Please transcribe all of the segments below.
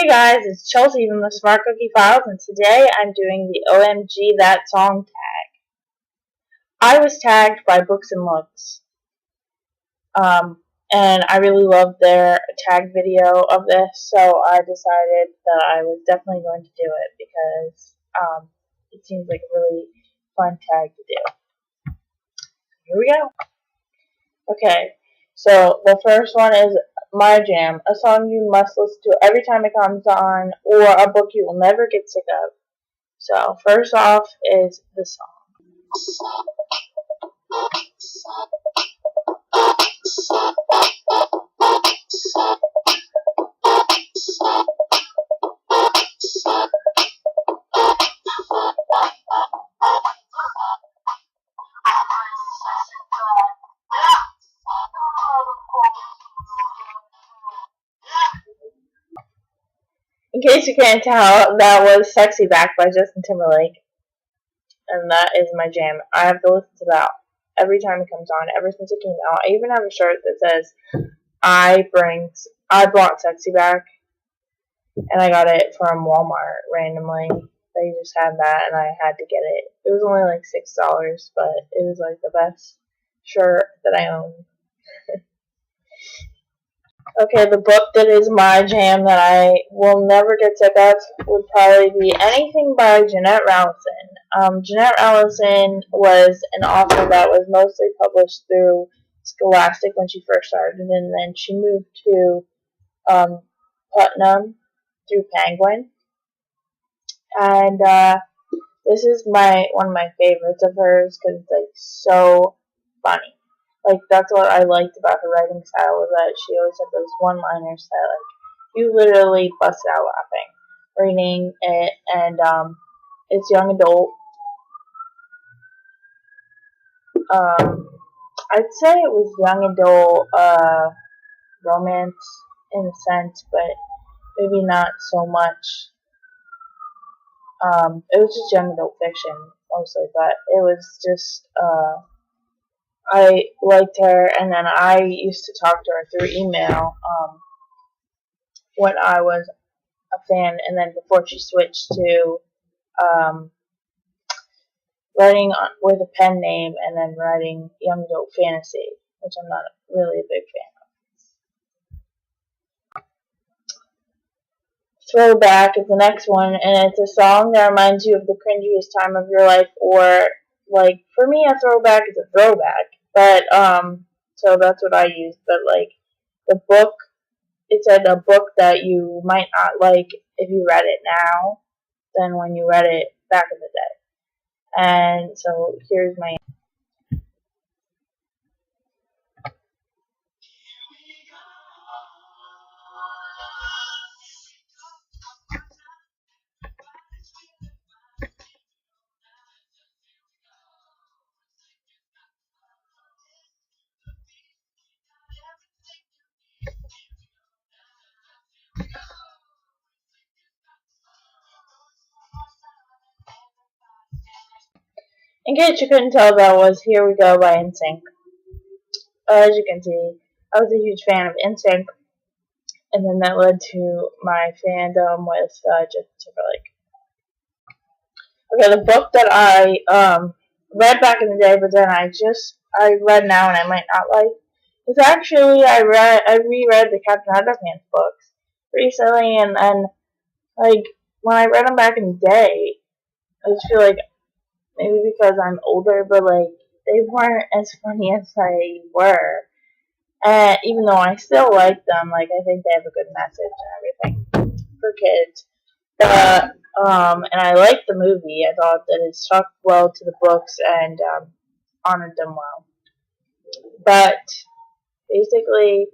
Hey guys, it's Chelsea from the Smart Cookie Files, and today I'm doing the OMG That Song Tag. I was tagged by Books and Looks, and I really loved their tag video of this, so I decided that I was definitely going to do it because it seems like a really fun tag to do. Here we go. Okay, so the first one is My Jam, a song you must listen to every time it comes on, or a book you will never get sick of. So, first off is the song. In case you can't tell, that was Sexy Back by Justin Timberlake. And that is my jam. I have to listen to that every time it comes on, ever since it came out. I even have a shirt that says, I brought Sexy Back. And I got it from Walmart randomly. They just had that and I had to get it. It was only like $6, but it was like the best shirt that I owned. Okay, the book that is my jam that I will never get sick of would probably be anything by Jeanette Rowlandson. Jeanette Rowlandson was an author that was mostly published through Scholastic when she first started, and then she moved to Putnam through Penguin. And this is one of my favorites of hers because it's like so funny. Like, that's what I liked about her writing style, was that she always had those one-liners that, like, you literally bust out laughing reading it, and, it's young adult. I'd say it was young adult, romance, in a sense, but maybe not so much. It was just young adult fiction, mostly, but it was just, I liked her, and then I used to talk to her through email when I was a fan, and then before she switched to writing with a pen name and then writing young adult fantasy, which I'm not really a big fan of. Throwback is the next one, and it's a song that reminds you of the cringiest time of your life, or, like, for me, a throwback is a throwback. But, so that's what I used. But, like, the book, it said a book that you might not like if you read it now than when you read it back in the day. And so here's my In case you couldn't tell, that was Here We Go by NSYNC. As you can see, I was a huge fan of NSYNC, and then that led to my fandom with Justin Timberlake. Okay, the book that I read back in the day, but then I read now and I might not like, is actually I reread the Captain Underpants books recently, and like when I read them back in the day, I just feel like maybe because I'm older, but like they weren't as funny as they were. And even though I still like them, like I think they have a good message and everything for kids. And I liked the movie. I thought that it stuck well to the books and honored them well. But basically,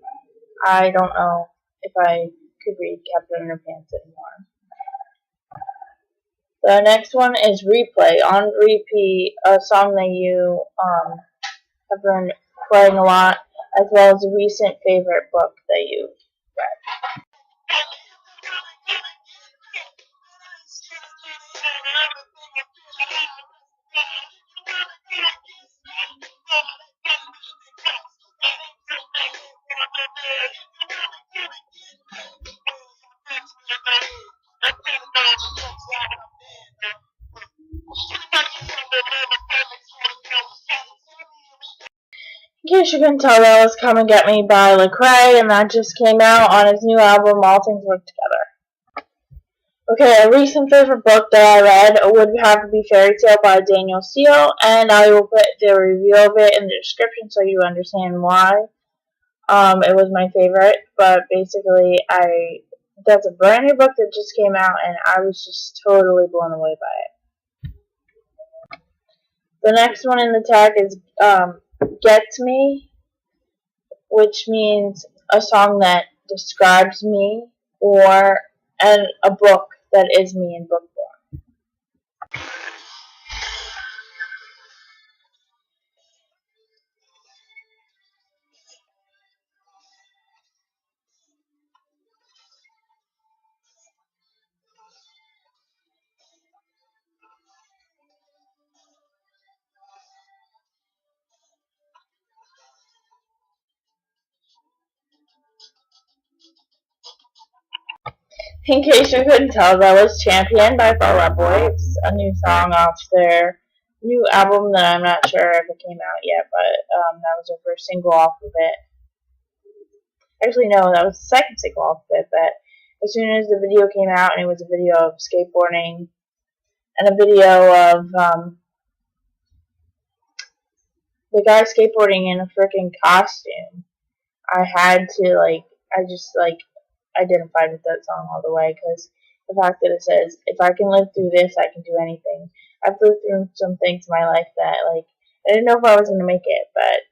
I don't know if I could read Captain Underpants anymore. The next one is Replay, on repeat, a song that you have been playing a lot, as well as a recent favorite book that you read. In case you couldn't tell, that was Come and Get Me by Lecrae, and that just came out on his new album, All Things Work Together. Okay, a recent favorite book that I read would have to be Fairy Tale by Daniel Steele, and I will put the review of it in the description so you understand why. It was my favorite, but basically, that's a brand new book that just came out, and I was just totally blown away by it. The next one in the tag is Get Me, which means a song that describes me, or a book that is me in book form. In case you couldn't tell, that was Champion by Fall Out Boy. It's a new song off their new album that I'm not sure if it came out yet, but that was their first single off of it. Actually, no, that was the second single off of it, but as soon as the video came out, and it was a video of skateboarding, and a video of the guy skateboarding in a freaking costume, I had to, I just identified with that song all the way, because the fact that it says, if I can live through this, I can do anything. I've lived through some things in my life that, I didn't know if I was going to make it, but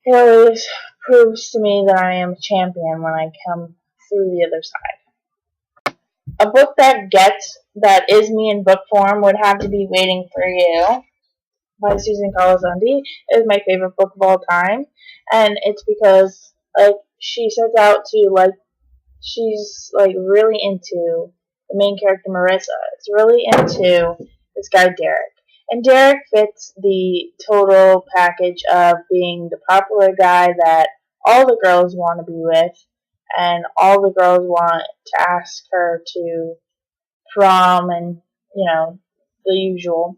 it always proves to me that I am a champion when I come through the other side. A book that is me in book form would have to be Waiting for You by Susan Colasanti. It is my favorite book of all time, and it's because, she sets out to, she's really into the main character Marissa. It's really into this guy Derek. And Derek fits the total package of being the popular guy that all the girls want to be with, and all the girls want to ask her to prom and, the usual.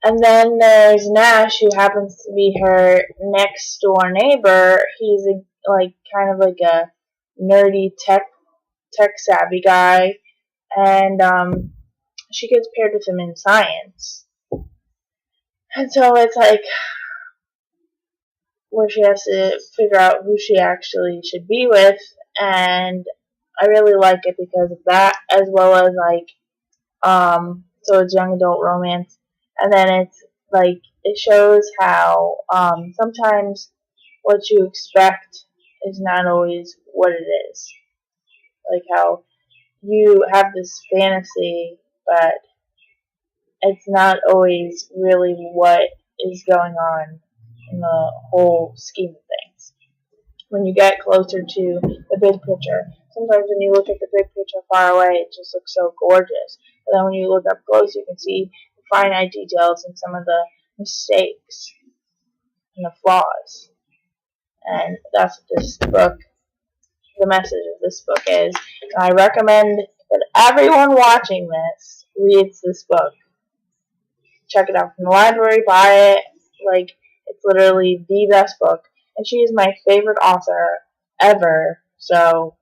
And then there's Nash, who happens to be her next door neighbor. He's kind of like a nerdy tech savvy guy, and she gets paired with him in science, and so it's where she has to figure out who she actually should be with, and I really like it because of that, as well as so it's young adult romance, and then it's it shows how sometimes what you expect is not always what it is. How you have this fantasy, but it's not always really what is going on in the whole scheme of things. When you get closer to the big picture, sometimes when you look at the big picture far away, it just looks so gorgeous. But then when you look up close, you can see the finite details and some of the mistakes and the flaws. And that's what this book, the message of this book is. And I recommend that everyone watching this reads this book. Check it out from the library, buy it. It's literally the best book. And she is my favorite author ever. So,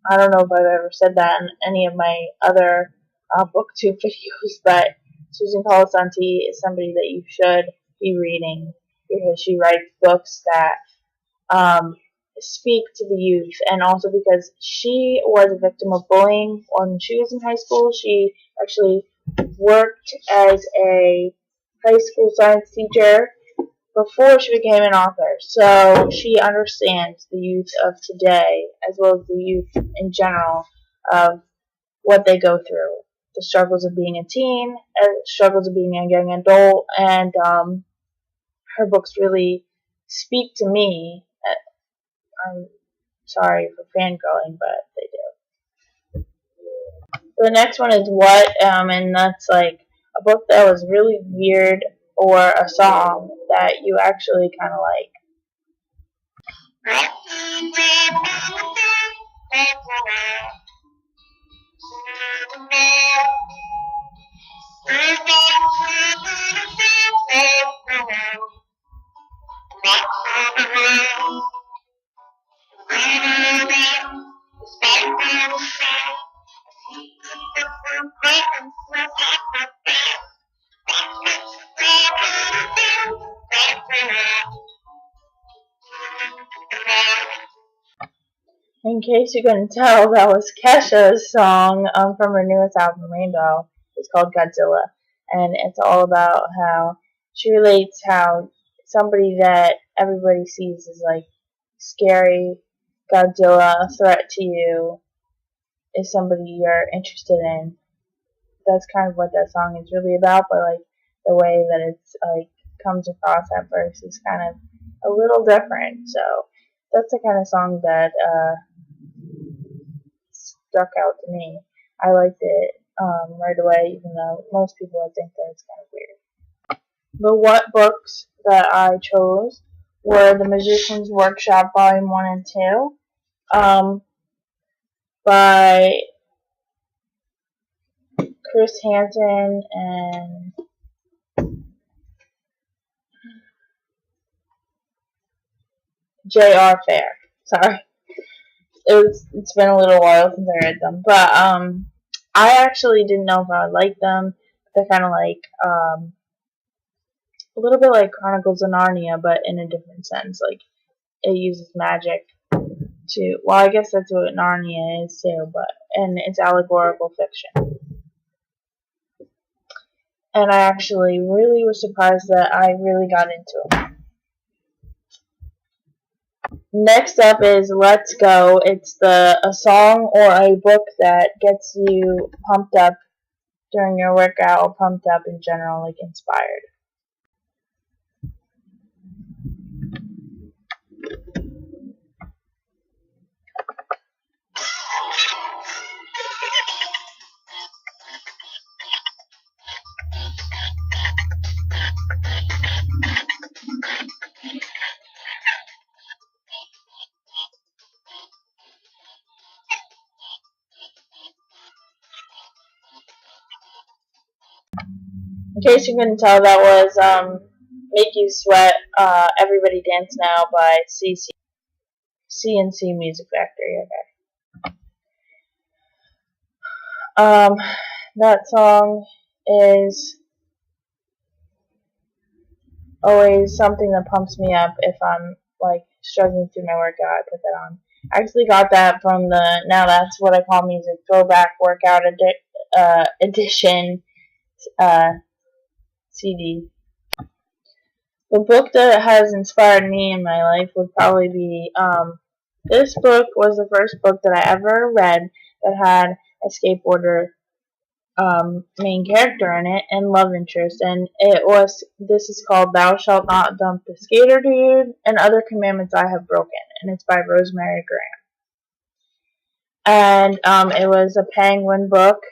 I don't know if I've ever said that in any of my other booktube videos, but Susan Colasanti is somebody that you should be reading, because she writes books that speak to the youth, and also because she was a victim of bullying when she was in high school. She actually worked as a high school science teacher before she became an author, so she understands the youth of today, as well as the youth in general, of what they go through, the struggles of being a teen, struggles of being a young adult, and her books really speak to me. I'm sorry for fangirling, but they do. The next one is What, and that's a book that was really weird, or a song that you actually kind of like. In case you couldn't tell, that was Kesha's song from her newest album, Rainbow. It's called Godzilla, and it's all about how she relates how somebody that everybody sees is like scary, Godzilla, a threat to you, is somebody you're interested in. That's kind of what that song is really about, but like the way that it's like comes across at first is kind of a little different. So that's the kind of song that stuck out to me. I liked it right away, even though most people would think that it's kind of weird. The what books that I chose were The Magician's Workshop Volume 1 and 2 by Chris Hansen and J.R. Fair. Sorry. It's been a little while since I read them. But I actually didn't know if I would like them. They're kind of like a little bit like Chronicles of Narnia, but in a different sense. Like, it uses magic to, well, I guess that's what Narnia is too, and it's allegorical fiction. And I actually really was surprised that I really got into it. Next up is Let's Go. It's a song or a book that gets you pumped up during your workout, or pumped up in general, like inspired. In case you couldn't tell, that was Make You Sweat, Everybody Dance Now by CNC Music Factory. Okay. That song is always something that pumps me up if I'm like struggling through my workout. I put that on. I actually got that from the Now That's What I Call Music Throwback Workout Edition CD. The book that has inspired me in my life would probably be this book was the first book that I ever read that had a skateboarder main character in it and love interest, and this is called Thou Shalt Not Dump the Skater Dude and Other Commandments I Have Broken, and it's by Rosemary Graham. And it was a Penguin book,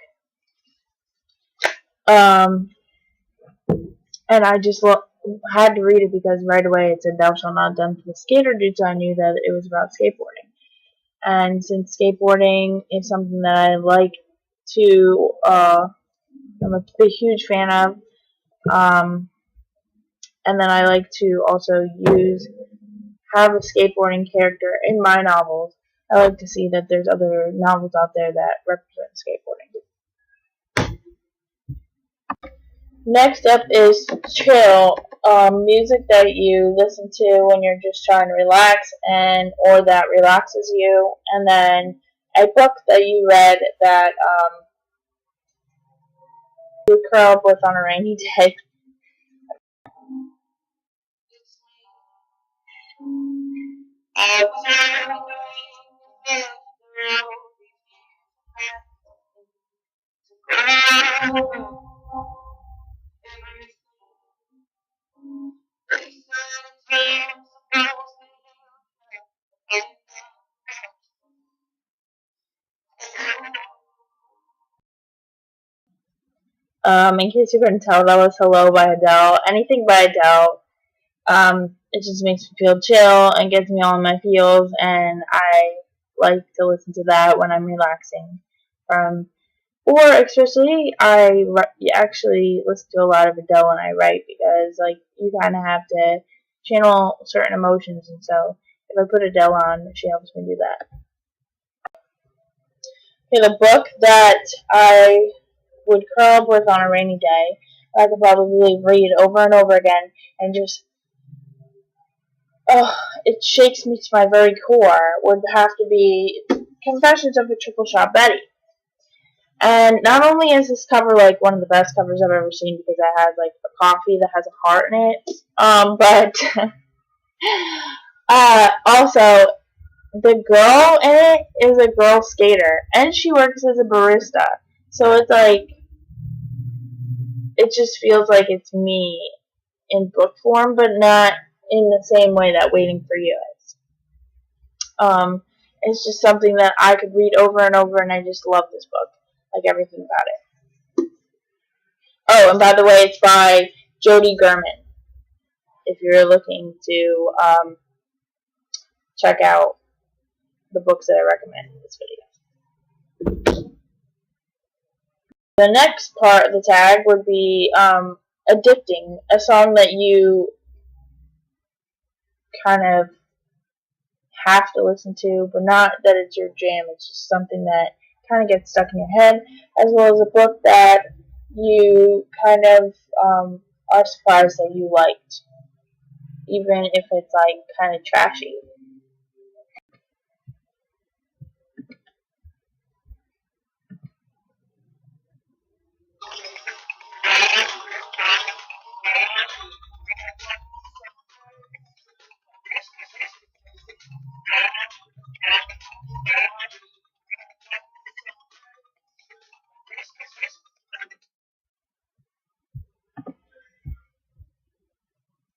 and I just had to read it because right away it said Thou Shalt Not Dump the Skater Dude, so I knew that it was about skateboarding. And since skateboarding is something that I like to I'm a huge fan of. And then I like to also have a skateboarding character in my novels. I like to see that there's other novels out there that represent skateboarding. Next up is chill, music that you listen to when you're just trying to relax or that relaxes you, and then a book that you read that you would curl up with on a rainy day. In case you couldn't tell, that was Hello by Adele. Anything by Adele, it just makes me feel chill and gets me all in my feels, and I like to listen to that when I'm relaxing. Or especially, I actually listen to a lot of Adele when I write because, like, you kind of have to channel certain emotions, and so if I put Adele on, she helps me do that. Okay, the book that I would curl up with on a rainy day, I could probably read over and over again and just it shakes me to my very core, would have to be Confessions of a Triple Shot Betty. And not only is this cover like one of the best covers I've ever seen because it has like a coffee that has a heart in it, but also the girl in it is a girl skater and she works as a barista. So it's like, it just feels like it's me in book form, but not in the same way that Waiting for You is. It's just something that I could read over and over, and I just love this book, like everything about it. Oh, and by the way, it's by Jody Gurman, if you're looking to check out the books that I recommend in this video. The next part of the tag would be Addicting, a song that you kind of have to listen to, but not that it's your jam. It's just something that kind of gets stuck in your head, as well as a book that you kind of are surprised that you liked, even if it's like kind of trashy.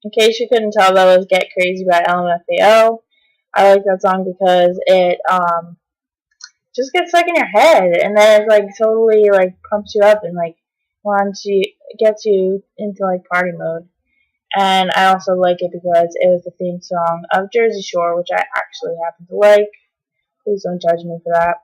In case you couldn't tell, that was Get Crazy by LMFAO. I like that song because it just gets stuck in your head, and then it like totally like pumps you up and like gets you into like party mode. And I also like it because it was the theme song of Jersey Shore, which I actually happen to like. Please don't judge me for that.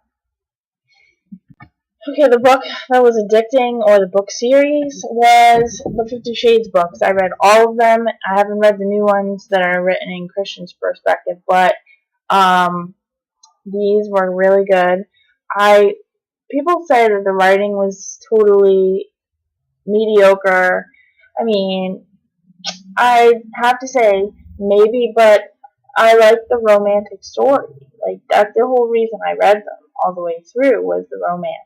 Okay, the book that was addicting, or the book series, was the 50 Shades books. I read all of them. I haven't read the new ones that are written in Christian's perspective, but these were really good. People say that the writing was totally mediocre. I mean, I have to say maybe, but I like the romantic story. Like, that's the whole reason I read them all the way through, was the romance.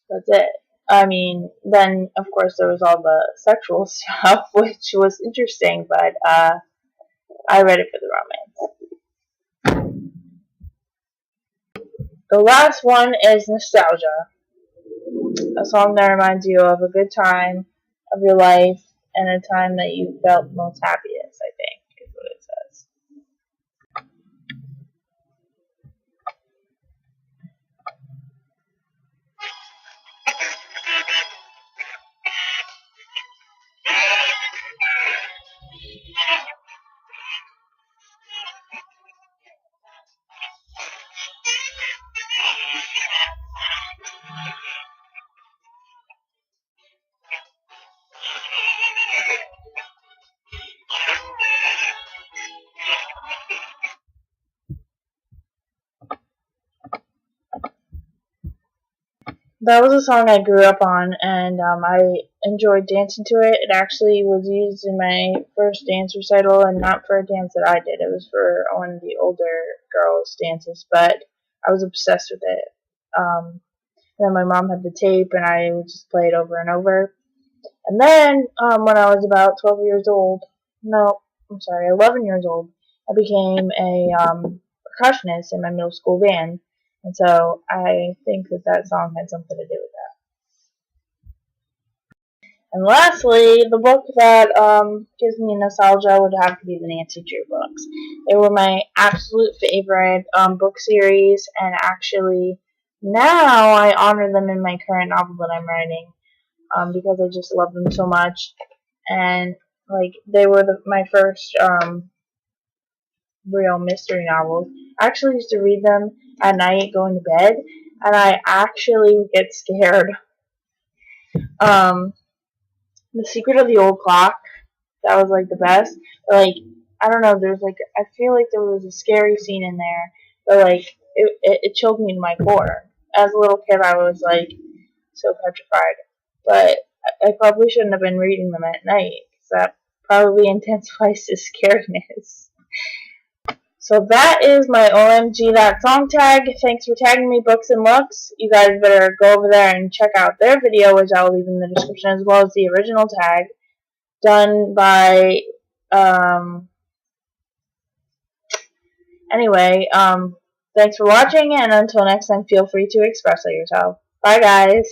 That's it. I mean, then of course there was all the sexual stuff, which was interesting, but I read it for the romance. The last one is Nostalgia, a song that reminds you of a good time of your life and a time that you felt most happiest, I think, is what it says. That was a song I grew up on, and I enjoyed dancing to it. It actually was used in my first dance recital, and not for a dance that I did. It was for one of the older girls' dances, but I was obsessed with it. Then my mom had the tape, and I would just play it over and over. And then, when I was about 11 years old, I became a percussionist in my middle school band. And so I think that song had something to do with that. And lastly, the book that gives me nostalgia would have to be the Nancy Drew books. They were my absolute favorite book series, and actually now I honor them in my current novel that I'm writing because I just love them so much. And like, they were my first real mystery novels. I actually used to read them at night going to bed, and I actually would get scared. The Secret of the Old Clock, that was like the best. But, like, I don't know, I feel like there was a scary scene in there, but like it chilled me to my core. As a little kid, I was like so petrified, but I probably shouldn't have been reading them at night, because that probably intensifies the scaredness. So that is my OMG That Song Tag. Thanks for tagging me, Books and Looks. You guys better go over there and check out their video, which I'll leave in the description, as well as the original tag done by, anyway, thanks for watching, and until next time, feel free to express yourself. Bye, guys.